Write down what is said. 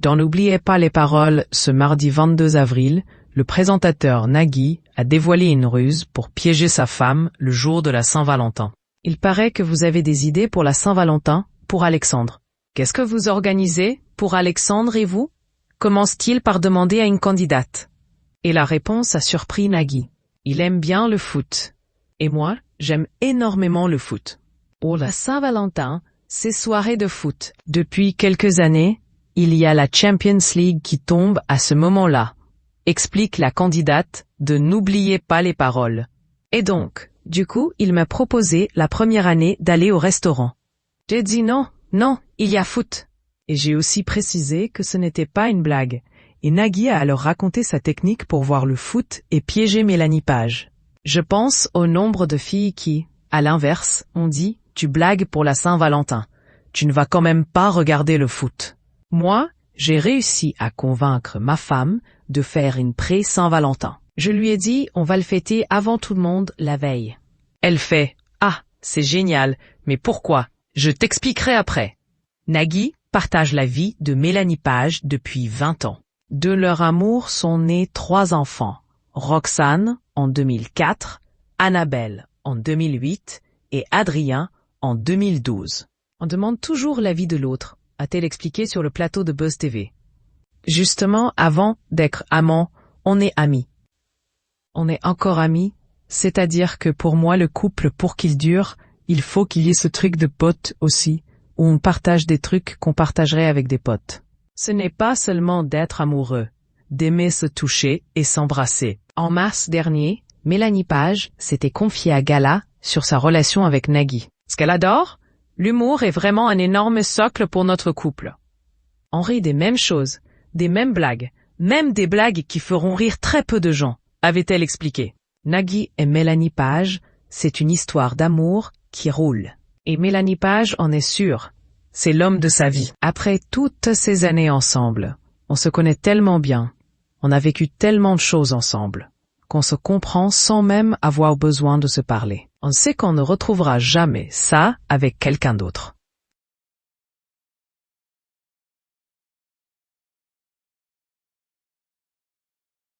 Dans N'oubliez pas les paroles, ce mardi 22 avril, le présentateur Nagui a dévoilé une ruse pour piéger sa femme le jour de la Saint-Valentin. Il paraît que vous avez des idées pour la Saint-Valentin, pour Alexandre. Qu'est-ce que vous organisez pour Alexandre et vous? Commence-t-il par demander à une candidate. Et la réponse a surpris Nagui. Il aime bien le foot. Et moi, j'aime énormément le foot. Pour la Saint-Valentin, c'est soirée de foot. Depuis quelques années, il y a la Champions League qui tombe à ce moment-là, explique la candidate de N'oubliez pas les paroles. Et donc, du coup, il m'a proposé la première année d'aller au restaurant. J'ai dit non, il y a foot. Et j'ai aussi précisé que ce n'était pas une blague. Et Nagui a alors raconté sa technique pour voir le foot et piéger Mélanie Page. Je pense au nombre de filles qui, à l'inverse, ont dit « Tu blagues pour la Saint-Valentin. Tu ne vas quand même pas regarder le foot. » Moi, j'ai réussi à convaincre ma femme de faire une pré-Saint-Valentin. Je lui ai dit « On va le fêter avant tout le monde la veille. » Elle fait « Ah, c'est génial, mais pourquoi? Je t'expliquerai après. » Nagui partage la vie de Mélanie Page depuis 20 ans. De leur amour sont nés 3 enfants. Roxane en 2004, Annabelle en 2008 et Adrien en 2012. On demande toujours l'avis de l'autre, a-t-elle expliqué sur le plateau de Buzz TV. Justement, avant d'être amants, on est amis. On est encore amis, c'est-à-dire que pour moi le couple, pour qu'il dure, il faut qu'il y ait ce truc de potes aussi, où on partage des trucs qu'on partagerait avec des potes. Ce n'est pas seulement d'être amoureux, d'aimer se toucher et s'embrasser. En mars dernier, Mélanie Page s'était confiée à Gala sur sa relation avec Nagui. Ce qu'elle adore, l'humour est vraiment un énorme socle pour notre couple. On rit des mêmes choses, des mêmes blagues, même des blagues qui feront rire très peu de gens, avait-elle expliqué. Nagui et Mélanie Page, c'est une histoire d'amour qui roule. Et Mélanie Page en est sûre. C'est l'homme de sa vie. Après toutes ces années ensemble, on se connaît tellement bien, on a vécu tellement de choses ensemble, qu'on se comprend sans même avoir besoin de se parler. On sait qu'on ne retrouvera jamais ça avec quelqu'un d'autre.